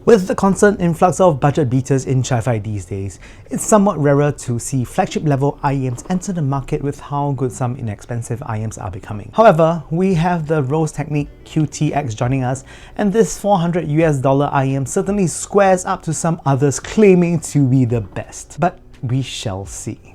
With the constant influx of budget beaters in chifi these days, it's somewhat rarer to see flagship level IEMs enter the market with how good some inexpensive IEMs are becoming. However, we have the Rose Technic QTX joining us, and this $400 IEM certainly squares up to some others claiming to be the best. But we shall see.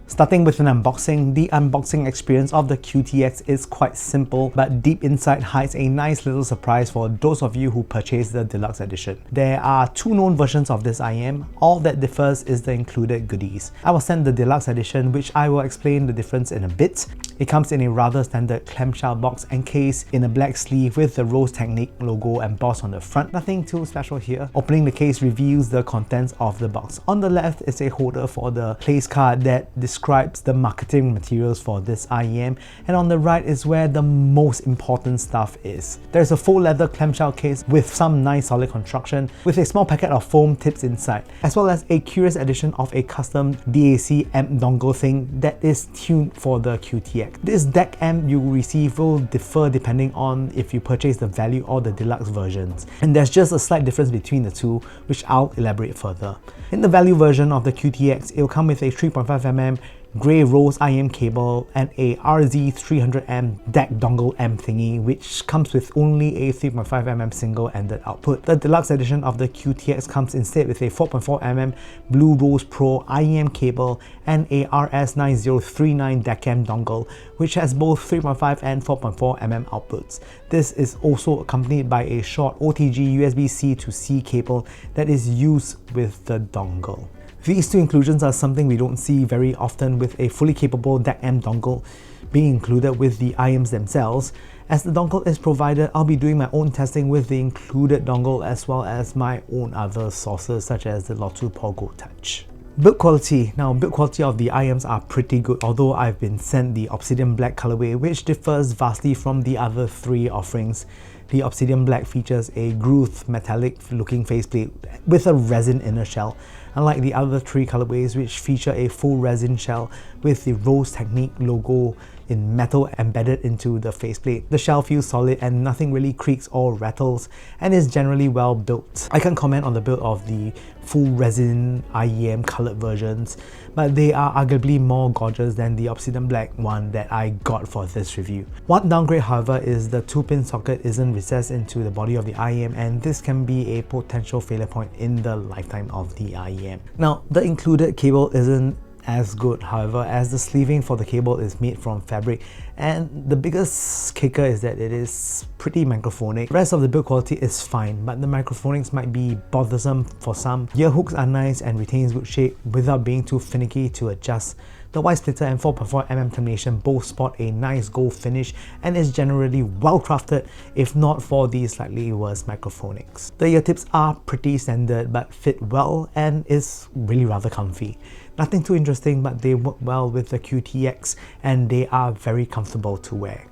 Starting with an unboxing, the unboxing experience of the QTX is quite simple, but deep inside hides a nice little surprise for those of you who purchase the deluxe edition. There are two known versions of this IEM. All that differs is the included goodies. I was sent the deluxe edition, which I will explain the difference in a bit. It comes in a rather standard clamshell box encased in a black sleeve with the Rose Technic logo embossed on the front. Nothing too special here. Opening the case reveals the contents of the box. On the left is a holder for the place card that describes the marketing materials for this IEM, and on the right is where the most important stuff is. There's a faux leather clamshell case with some nice solid construction, with a small packet of foam tips inside, as well as a curious addition of a custom DAC amp dongle thing that is tuned for the QTX. This DAC amp you receive will differ depending on if you purchase the value or the deluxe versions, and there's just a slight difference between the two, which I'll elaborate further. In the value version of the QTX, it will come with a 3.5mm grey rose IEM cable and a RZ300M DAC dongle amp thingy, which comes with only a 3.5mm single-ended output. The deluxe edition of the QTX comes instead with a 4.4mm Blue Rose Pro IEM cable and a RS9039 DAC amp dongle, which has both 3.5 and 4.4mm outputs. This is also accompanied by a short OTG USB-C to C cable that is used with the dongle. These two inclusions are something we don't see very often, with a fully capable DAC amp dongle being included with the IEMs themselves. As the dongle is provided, I'll be doing my own testing with the included dongle as well as my own other sources such as the Lotu Pogo Touch. Build quality. Now, build quality of the IEMs are pretty good, although I've been sent the Obsidian Black colorway, which differs vastly from the other three offerings. The Obsidian Black features a grooved metallic looking faceplate with a resin inner shell, unlike the other three colorways which feature a full resin shell with the Rose Technic logo in metal embedded into the faceplate. The shell feels solid and nothing really creaks or rattles, and is generally well built. I can't comment on the build of the full resin IEM colored versions, but they are arguably more gorgeous than the Obsidian Black one that I got for this review. One downgrade, however, is the 2-pin socket isn't recessed into the body of the IEM, and this can be a potential failure point in the lifetime of the IEM. Now, the included cable isn't as good, however, as the sleeving for the cable is made from fabric, and the biggest kicker is that it is pretty microphonic. The rest of the build quality is fine, but the microphonics might be bothersome for some. Ear hooks are nice and retains good shape without being too finicky to adjust. The wide splitter and 4.4mm termination both spot a nice gold finish and is generally well crafted, if not for the slightly worse microphonics. The ear tips are pretty standard but fit well and is really rather comfy. Nothing too interesting, but they work well with the QTX and they are very comfortable to wear.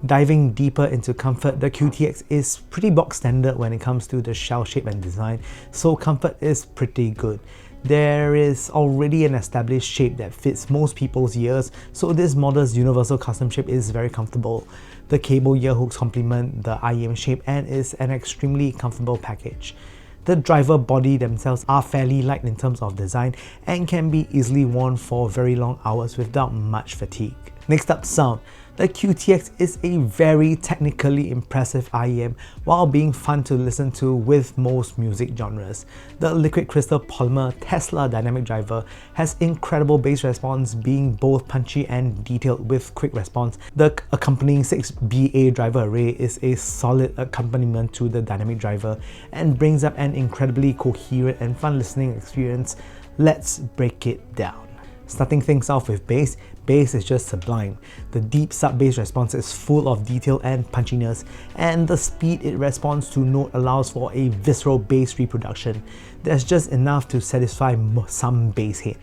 Diving deeper into comfort, the QTX is pretty box standard when it comes to the shell shape and design, so comfort is pretty good. There is already an established shape that fits most people's ears, so this model's universal custom shape is very comfortable. The cable ear hooks complement the IEM shape and is an extremely comfortable package. The driver body themselves are fairly light in terms of design and can be easily worn for very long hours without much fatigue. Next up, sound. The QTX is a very technically impressive IEM while being fun to listen to with most music genres. The liquid crystal polymer Tesla dynamic driver has incredible bass response, being both punchy and detailed with quick response. The accompanying 6BA driver array is a solid accompaniment to the dynamic driver and brings up an incredibly coherent and fun listening experience. Let's break it down. Starting things off with bass, bass is just sublime. The deep sub-bass response is full of detail and punchiness, and the speed it responds to note allows for a visceral bass reproduction. There's just enough to satisfy some bass head.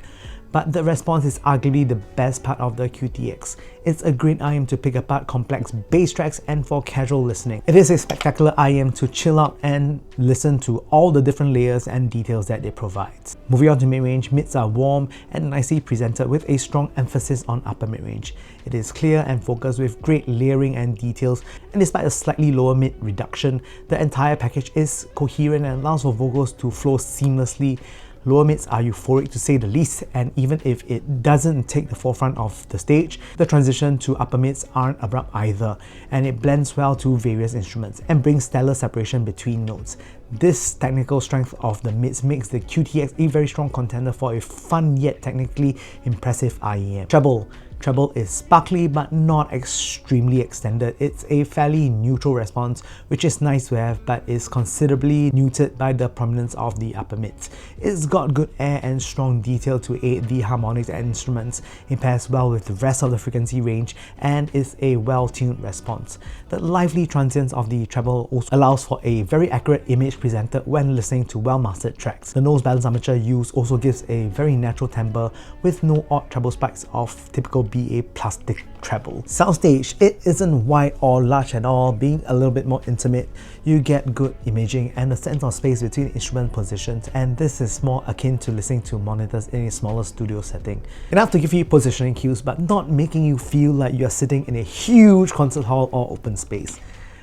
but the response is arguably the best part of the QTX. It's a great IM to pick apart complex bass tracks and for casual listening. It is a spectacular IM to chill out and listen to all the different layers and details that it provides. Moving on to mid-range, mids are warm and nicely presented with a strong emphasis on upper mid-range. It is clear and focused with great layering and details, and despite a slightly lower mid reduction, the entire package is coherent and allows for vocals to flow seamlessly. Lower mids are euphoric to say the least, and even if it doesn't take the forefront of the stage, the transition to upper mids aren't abrupt either, and it blends well to various instruments and brings stellar separation between notes. This technical strength of the mids makes the QTX a very strong contender for a fun yet technically impressive IEM. Treble is sparkly but not extremely extended. It's a fairly neutral response, which is nice to have, but is considerably muted by the prominence of the upper mids. It's got good air and strong detail to aid the harmonics and instruments. It pairs well with the rest of the frequency range and is a well-tuned response. The lively transients of the treble also allows for a very accurate image presented when listening to well-mastered tracks. The nose balance armature used also gives a very natural timbre with no odd treble spikes of typical BA plastic treble. Soundstage, it isn't wide or large at all. Being a little bit more intimate, you get good imaging and a sense of space between instrument positions, and this is more akin to listening to monitors in a smaller studio setting. Enough to give you positioning cues, but not making you feel like you're sitting in a huge concert hall or open space.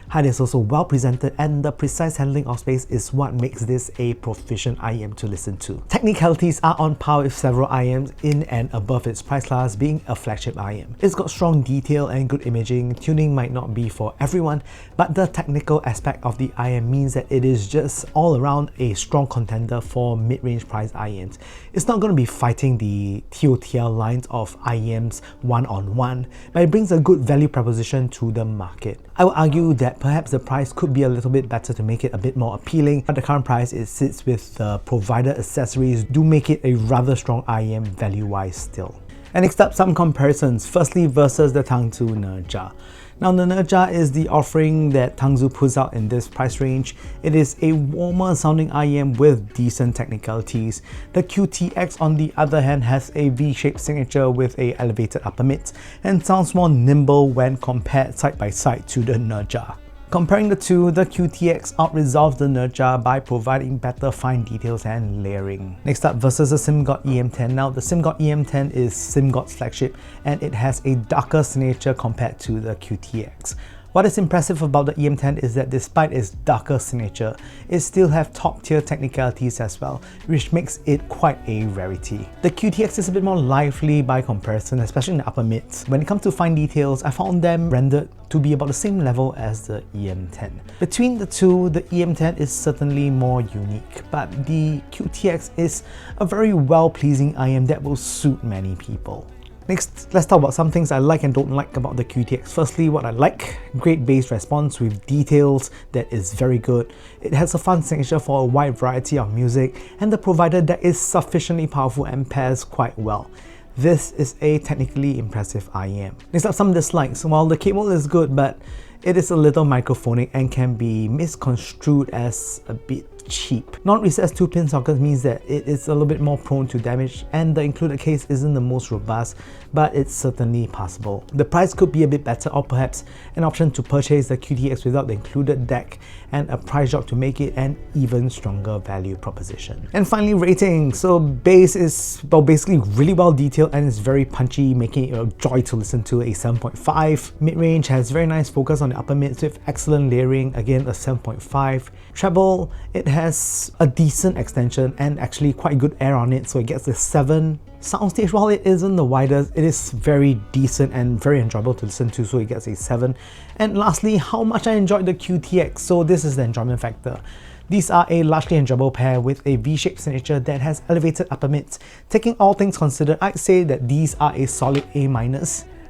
Height is also well presented, and the precise handling of space is what makes this a proficient IEM to listen to. Technicalities are on par with several IEMs in and above its price class, being a flagship IEM. It's got strong detail and good imaging. Tuning might not be for everyone, but the technical aspect of the IEM means that it is just all around a strong contender for mid-range price IEMs. It's not going to be fighting the TOTL lines of IEMs one-on-one, but it brings a good value proposition to the market. I would argue that perhaps the price could be a little bit better to make it a bit more appealing, but the current price it sits with the provided accessories do make it a rather strong IEM value-wise still. And next up, some comparisons. Firstly, versus the Tangzu Nezha. Now, the Nezha is the offering that Tangzu puts out in this price range. It is a warmer sounding IEM with decent technicalities. The QTX, on the other hand, has a V-shaped signature with a elevated upper mid and sounds more nimble when compared side by side to the Nezha. Comparing the two, the QTX outresolves the Nezha by providing better fine details and layering. Next up, versus the Simgot EM10. Now, the Simgot EM10 is Simgot's flagship, and it has a darker signature compared to the QTX. What is impressive about the EM10 is that despite its darker signature, it still has top-tier technicalities as well, which makes it quite a rarity. The QTX is a bit more lively by comparison, especially in the upper mids. When it comes to fine details, I found them rendered to be about the same level as the EM10. Between the two, the EM10 is certainly more unique, but the QTX is a very well-pleasing IEM that will suit many people. Next, let's talk about some things I like and don't like about the QTX. Firstly, what I like: great bass response with details that is very good. It has a fun signature for a wide variety of music, and the provider that is sufficiently powerful and pairs quite well. This is a technically impressive IEM. Next up, some dislikes. While the cable is good, but it is a little microphonic and can be misconstrued as a bit cheap. Non-recessed 2-pin socket means that it is a little bit more prone to damage, and the included case isn't the most robust, but it's certainly passable. The price could be a bit better, or perhaps an option to purchase the QTX without the included deck and a price drop to make it an even stronger value proposition. And finally, rating. So bass is basically really well detailed and is very punchy, making it a joy to listen to, a 7.5. Mid-range has very nice focus on the upper mids with excellent layering, again a 7.5. Treble, it has a decent extension and actually quite good air on it, so it gets a 7. Soundstage, while it isn't the widest, it is very decent and very enjoyable to listen to, so it gets a 7. And lastly, how much I enjoyed the QTX. So this is the enjoyment factor. These are a largely enjoyable pair with a V-shaped signature that has elevated upper mids. Taking all things considered, I'd say that these are a solid A-.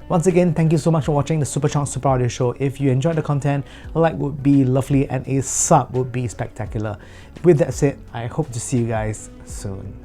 Once again, thank you so much for watching the Super Chunk Super Audio Show. If you enjoyed the content, a like would be lovely and a sub would be spectacular. With that said, I hope to see you guys soon.